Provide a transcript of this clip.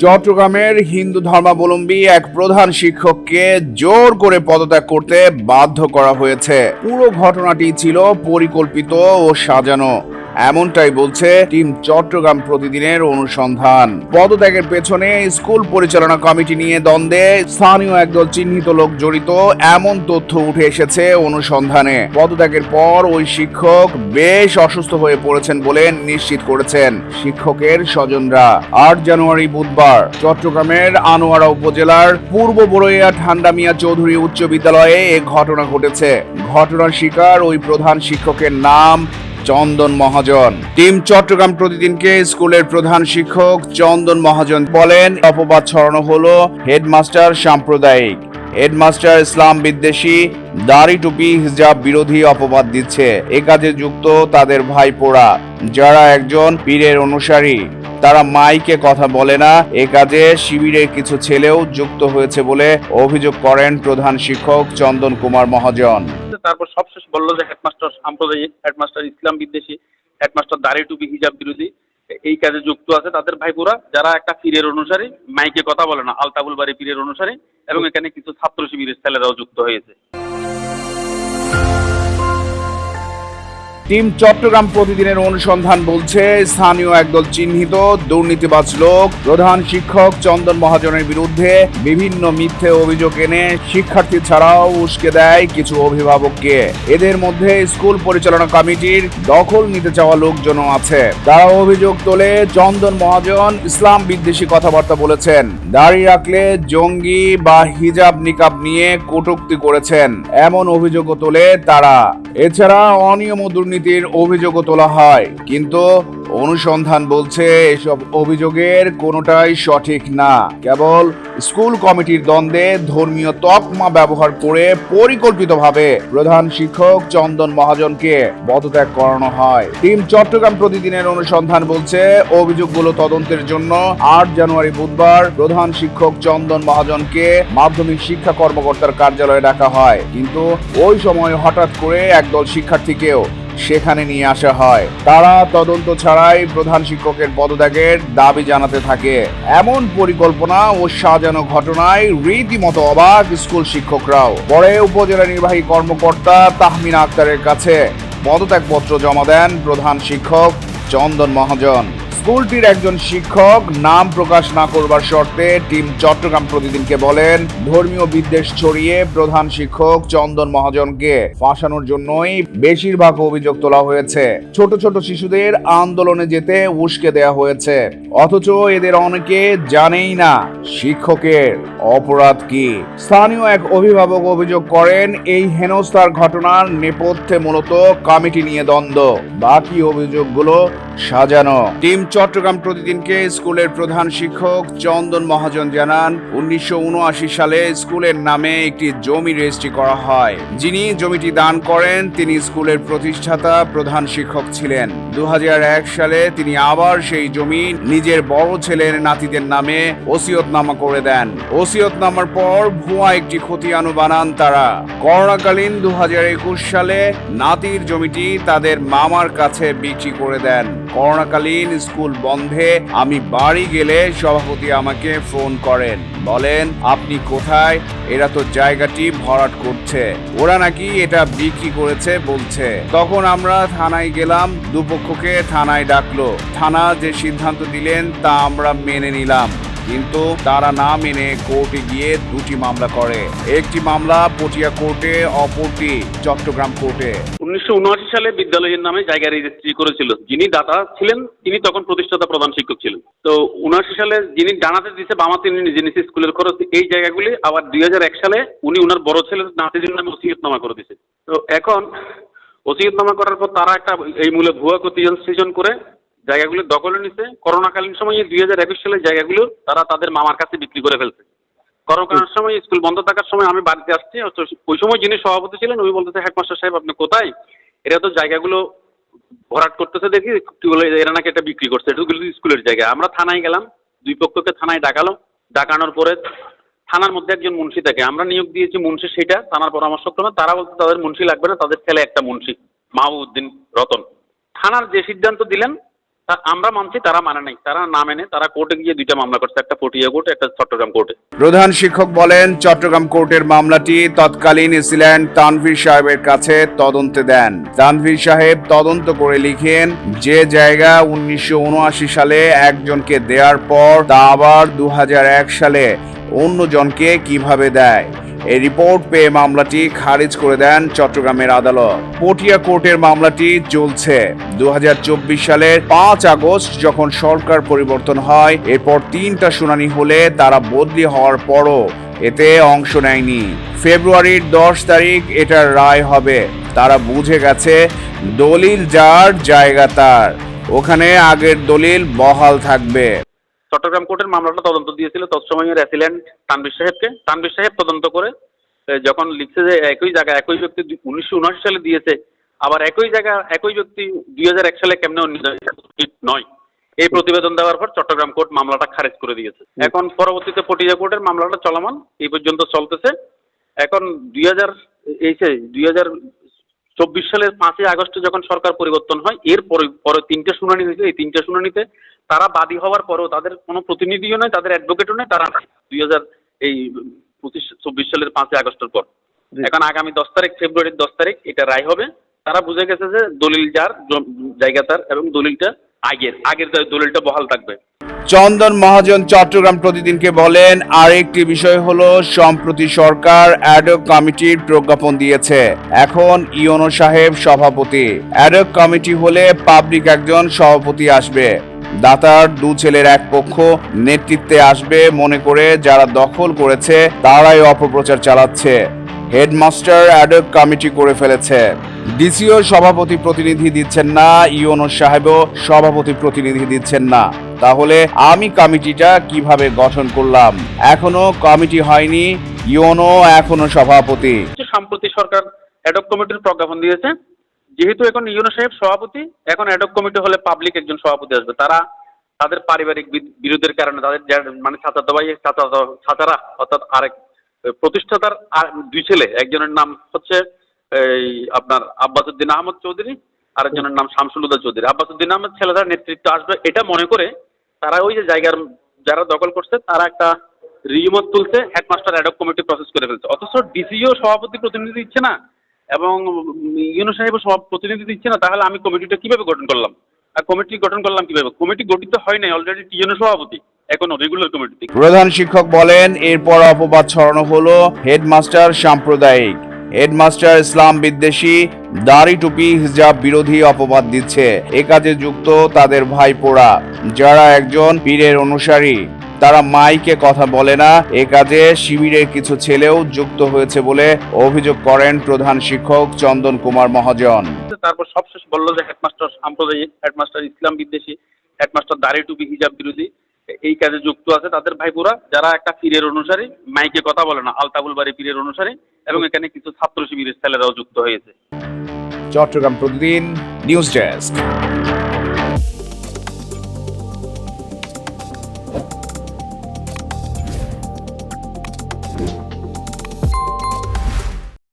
চট্টগ্রামের হিন্দু ধর্মাবলম্বী এক প্রধান শিক্ষককে জোর করে পদত্যাগ করতে বাধ্য করা হয়েছে। পুরো ঘটনাটি ছিল পরিকল্পিত ও সাজানো, এমনটাই বলছে টিম চট্টগ্রাম প্রতিদিনের অনুসন্ধান। পদত্যাগের পেছনে স্কুল পরিচালনা কমিটি নিয়ে দ্বন্দ্বে স্থানীয় একদল চিহ্নিত লোক জড়িত, এমন তথ্য উঠে এসেছে অনুসন্ধানে। পদত্যাগের পর ওই শিক্ষক বেশ অসুস্থ হয়ে পড়েছেন বলে নিশ্চিত করেছেন শিক্ষকের স্বজনরা। ৮ জানুয়ারি বুধবার চট্টগ্রামের আনোয়ারা উপজেলার পূর্ব বড়ইয়া ঠান্ডা মিয়া চৌধুরী উচ্চ বিদ্যালয়ে এ ঘটনা ঘটেছে। ঘটনার শিকার ওই প্রধান শিক্ষকের নাম চন্দন মহাজন। টিম চট্টগ্রাম প্রতিদিনকে স্কুলের প্রধান শিক্ষক চন্দন মহাজন বলেন, অপবাদ ছড়ানো হলো হেডমাস্টার সাম্প্রদায়িক, হেডমাস্টার ইসলাম বিদ্বেষী, দাড়ি টুপি হিজাব বিরোধী অপবাদ দিচ্ছে। এ কাজে যুক্ত তাদের ভাইপোরা, যারা একজন পীরের অনুসারী। তারা মাইকে কথা বলে না। এ কাজে শিবিরের কিছু ছেলেও যুক্ত হয়েছে বলে অভিযোগ করেন প্রধান শিক্ষক চন্দন কুমার মহাজন। তারপর সবশেষ বললো যে হেডমাস্টার সাম্প্রদায়িক, হেডমাস্টার ইসলাম বিদ্বেষী, হেডমাস্টার দাড়ি টুপি হিজাব বিরোধী এই কাজে যুক্ত আছে তাদের ভাইপোরা, যারা একটা পীরের অনুসারী, মাইকে কথা বলে না, আলতাবুল বাড়ি পীরের অনুসারী, এবং এখানে কিছু ছাত্র শিবিরের ছেলেরাও যুক্ত হয়েছে। টিম চট্টগ্রাম প্রতিদিনের অনুসন্ধান বলছে, স্থানীয় একদল চিহ্নিত দুর্নীতিবাজ লোক প্রধান শিক্ষক চন্দন মহাজনের বিরুদ্ধে বিভিন্ন মিথ্যে অভিযোগ এনে শিক্ষার্থী ছাড়াও উস্কে দেয় কিছু অভিভাবককে। এদের মধ্যে স্কুল পরিচালনা কমিটির দখল নিতে চাওয়া লোকজনও আছে। তারা অভিযোগ তোলে চন্দন মহাজন ইসলাম বিদ্বেষী কথাবার্তা বলেছেন, দাড়ি রাখলে জঙ্গি বা হিজাব নিকাব নিয়ে কটূক্তি করেছেন, এমন অভিযোগও তোলে তারা। এছাড়া অনিয়ম ও দুর্নীতির অভিযোগও তোলা হয়, কিন্তু অনুসন্ধান বলছে এসব অভিযোগের কোনোটাই সঠিক না। কেবল স্কুল কমিটির দ্বন্দ্বে ধর্মীয় তকমা ব্যবহার করে পরিকল্পিতভাবে প্রধান শিক্ষক চন্দন মহাজনকে পদত্যাগ করানো হয়। টিম চট্টগ্রাম প্রতিদিনের অনুসন্ধান বলছে, অভিযোগগুলো তদন্তের জন্য ৮ জানুয়ারি বুধবার প্রধান শিক্ষক চন্দন মহাজনকে মাধ্যমিক শিক্ষা কর্মকর্তার কার্যালয়ে ডাকা হয়, কিন্তু ওই সময় হঠাৎ করে একদল শিক্ষার্থীকেও সেখানে নিয়ে আসা হয়। তারা তদন্ত ছাড়াই প্রধান শিক্ষকের পদত্যাগের দাবি জানাতে থাকে। এমন পরিকল্পনা ও সাজানো ঘটনায় রীতিমতো অবাক স্কুল শিক্ষকরাও। পরে উপজেলা নির্বাহী কর্মকর্তা তাহমিনা আক্তারের কাছে পদত্যাগপত্র জমা দেন প্রধান শিক্ষক চন্দন মহাজন। স্কুলটির একজন শিক্ষক নাম প্রকাশ না করবার শর্তে টিম চট্টগ্রাম প্রতিদিনকে বলেন, ধর্মীয় বিদ্বেষ ছড়িয়ে প্রধান শিক্ষক চন্দন মহাজনকে ফাঁসানোর জন্যই বেশিরভাগ অভিযোগ তোলা হয়েছে। ছোট ছোট শিশুদের আন্দোলনে যেতে উস্কে দেয়া হয়েছে, অথচ এদের অনেকে জানেই না শিক্ষকের অপরাধ কি। স্থানীয় এক অভিভাবক অভিযোগ করেন, এই হেনস্থার ঘটনার নেপথ্যে মূলত কমিটি নিয়ে দ্বন্দ্ব, বাকি অভিযোগগুলো সাজানো। টিম চট্টগ্রাম প্রতিদিনকে স্কুলের প্রধান শিক্ষক চন্দন মহাজন জানান, 1979 সালে স্কুলের নামে একটি জমি রেজিস্ট্রি করা হয়। যিনি জমিটি দান করেন তিনি স্কুলের প্রতিষ্ঠাতা প্রধান শিক্ষক ছিলেন। 2001 সালে তিনি আবার সেই জমি নিজের বড় ছেলের নাতিদের নামে ওসিয়তনামা করে দেন। ওসিয়তনামার পর ভুয়া একটি খতিয়ানও বানান তারা। করোনাকালীন 2021 সালে নাতির জমিটি তাদের মামার কাছে বিক্রি করে দেন। করোনাকালীন স্কুল বন্ধে আমি বাড়ি গেলে সভাপতি আমাকে ফোন করেন, বলেন আপনি কোথায়, এরা তো জায়গাটি ভরাট করছে, ওরা নাকি এটা বিক্রি করেছে বলছে। তখন আমরা থানায় গেলাম, দুপক্ষকে থানায় ডাকলো। থানা যে সিদ্ধান্ত দিলেন তা আমরা মেনে নিলাম, কিন্তু তারা না মেনে কোর্টে গিয়ে দুটি মামলা করে। একটি মামলা পটিয়া কোর্টে, অপরটি চট্টগ্রাম কোর্টে। 1979 সালে বিদ্যালয়ের নামে জায়গা রেজিস্ট্রি করেছিল। যিনি দাতা ছিলেন তিনি তখন প্রতিষ্ঠাতা প্রধান শিক্ষক ছিলেন। তো 79 সালে যিনি ডানাতে দিচ্ছে বামা তিনি নিজে নিচে স্কুলের খরচ, এই জায়গাগুলি আবার 2001 সালে উনি ওনার বড় ছেলের নাতিদের নামে ওসিয়তনামা করে দিয়েছে। তো এখন ওসিয়তনামা করার পর তারা একটা এই মূলে ভুয়া খতিয়ান সৃজন করে জায়গাগুলো দখলে নিচ্ছে। করোনাকালীন সময়ে 2021 সালে জায়গাগুলো তারা তাদের মামার কাছে বিক্রি করে ফেলছে। করোনার সময় স্কুল বন্ধ থাকার সময় আমি বাড়িতে আসছি, ওই সময় যিনি সভাপতি ছিলেন উনি বলতেছে, হেডমাস্টার সাহেব আপনি কোথায়, এরা তো জায়গাগুলো ভরাট করতেছে দেখি, এরা নাকি এটা বিক্রি করছে, এটা স্কুলের জায়গা। আমরা থানায় গেলাম, দুই পক্ষকে থানায় ডাকালো। ডাকানোর পরে থানার মধ্যে একজন মুন্সি থাকে, আমরা নিয়োগ দিয়েছি মুন্সি, সেটা থানার পরামর্শক্রমে তারা বলতে তাদের মুন্সি লাগবে না, তাদের ছেলে একটা মুন্সি, মাহবুবউদ্দিন রতন। থানার যে সিদ্ধান্ত দিলেন তা আমরা মানছি, তারা মানে নাই, তারা না মেনে তারা কোর্টে গিয়ে দুইটা মামলা করছে, একটা পটিয়া কোর্টে, একটা চট্টগ্রাম কোর্টে। প্রধান শিক্ষক বলেন, চট্টগ্রাম কোর্টের মামলাটি তৎকালীন এসিল্যান্ড তানভীর সাহেবের কাছে তদন্তে দেন। তানভীর সাহেব তদন্ত করে লিখেন, যে জায়গা 1979 সালে একজনকে দেওয়ার পর তা আবার 2001 সালে অন্যজনকে কিভাবে দেয়। এই রিপোর্ট পেয়ে মামলাটি খারিজ করে দেন চট্টগ্রামের আদালত। পটিয়া কোর্টের মামলাটি চলছে। 2024 সালের 5 আগস্ট যখন সরকার পরিবর্তন হয়, এরপর 3টা শুনানি হলে তারা বদলি হওয়ার পরও এতে অংশ নেয়নি। ফেব্রুয়ারির 10 তারিখ এটার রায় হবে। তারা বুঝে গেছে দলিল যার জায়গা তার, ওখানে আগের দলিল বহাল থাকবে। চট্টগ্রাম কোর্টের মামলাটা তদন্ত দিয়েছিল তৎসময়ের অ্যাসিল্যান্ড তানভীর সাহেবকে। তানভীর সাহেব তদন্ত করে যখন লিখছে যে একই জায়গা একই ব্যক্তি 1979 সালে দিয়েছে, আবার একই জায়গা একই ব্যক্তি 2001 সালে কেমনে ঠিক নয়, এই প্রতিবেদন দেওয়ার পর চট্টগ্রাম কোর্ট মামলাটা খারিজ করে দিয়েছে। এখন পরবর্তীতে পটিয়া কোর্টের মামলাটা চলমান, এই পর্যন্ত চলতেছে। এখন 2024 সালের 5 আগস্টে যখন সরকার পরিবর্তন হয়, এর পরে 3টে শুনানি হয়েছে। এই 3টে শুনানিতে তারা বাদী হওয়ার পরেও তাদের কোনো প্রতিনিধিও নয়, তাদের অ্যাডভোকেটও নয়, তারা 2024 সালের 5 আগস্টের পর। এখন আগামী 10 তারিখ, ফেব্রুয়ারির 10 তারিখ এটা রায় হবে। তারা বুঝে গেছে যে দলিল যার জায়গা তার, এবং দলিলটা আগের দলিলটা বহাল থাকবে। চন্দন মহাজন চট্টগ্রাম প্রতিদিনকে বলেন, আরেকটি বিষয় হলো সম্প্রতি সরকার অ্যাডক কমিটির প্রজ্ঞাপন দিয়েছে। এখন ইওনো সাহেব সভাপতি। অ্যাডক কমিটি হলে পাবলিক একজন সভাপতি আসবে, দাতার 2 ছেলের এক পক্ষ নেতৃত্বে আসবে মনে করে যারা দখল করেছে তারাই অপপ্রচার চালাচ্ছে। হেডমাস্টার অ্যাডক কমিটি করে ফেলেছে। ডিসিও সভাপতি প্রতিনিধি দিচ্ছেন না, ইওনো সাহেবও সভাপতি প্রতিনিধি দিচ্ছেন না। তাহলে আমি কমিটিটা কিভাবে গঠন করলাম? এখনো কমিটি হয়নি, ইওনো এখনো সভাপতি। সম্প্রতি সরকার অ্যাডক কমিটির প্রজ্ঞাপন দিয়েছে। যেহেতু এখন ইওনো সাহেব সভাপতি, এখন অ্যাডক কমিটি হলে পাবলিক একজন সভাপতি আসবে। তারা তাদের পারিবারিক বিরোধের কারণে তাদের মানে চাচারা অর্থাৎ আরেক প্রতিষ্ঠাতার 2 ছেলে, একজনের নাম হচ্ছে আপনার আব্বাসউদ্দিন আহমদ চৌধুরী, আরেকজনের নাম শামসুল হুদা চৌধুরী। আব্বাসউদ্দিন আহমদ ছেলেরা নেতৃত্ব আসবে এটা মনে করে তারা ওই যে জায়গার যারা দখল করছে তারা একটা রিমত তুলছে, হেডমাস্টার অ্যাডক কমিটি প্রসেস করে ফেলছে। অথচ ডিসিও সভাপতি প্রতিনিধি দিচ্ছে না এবং ইউনো সাহেবও প্রতিনিধি দিচ্ছে না। তাহলে আমি কমিটিটা কিভাবে গঠন করলাম? আর কমিটি গঠন করলাম কিভাবে? কমিটি গঠিত হয় নাই, অলরেডি টিএনও সভাপতি এখনো রেগুলার কমিটি। প্রধান শিক্ষক বলেন, এরপর অপবাদ ছড়ানো হলো হেডমাস্টার সাম্প্রদায়িক। হেডমাস্টার ইসলাম বিদ্বেষী, দাড়ি টুপি হিজাব বিরোধী অপবাদ দিচ্ছে। এ কাজে যুক্ত তাদের ভাইপোরা যারা একজন পীরের অনুসারী, তারা মাইকে কথা বলে না। এ কাজে শিবিরের কিছু ছেলেও যুক্ত হয়েছে বলে অভিযোগ করেন প্রধান শিক্ষক চন্দন কুমার মহাজন। তারপর সবশেষ বললো যে হেডমাস্টার সাম্প্রদায়িক, হেডমাস্টার ইসলাম বিদ্বেষী, হেডমাস্টার দাড়ি টুপি হিজাব বিরোধী, এই কাজে যুক্ত আছে তাদের ভাইপোরা যারা একটা পীরের অনুসারী, মাইকে কথা বলে না, আলতাবুল বাড়ি পীরের অনুসারী, এবং এখানে কিছু ছাত্র শিবিরের ছেলেরাও যুক্ত হয়েছে। চট্টগ্রাম প্রতিদিন নিউজ ডেস্ক।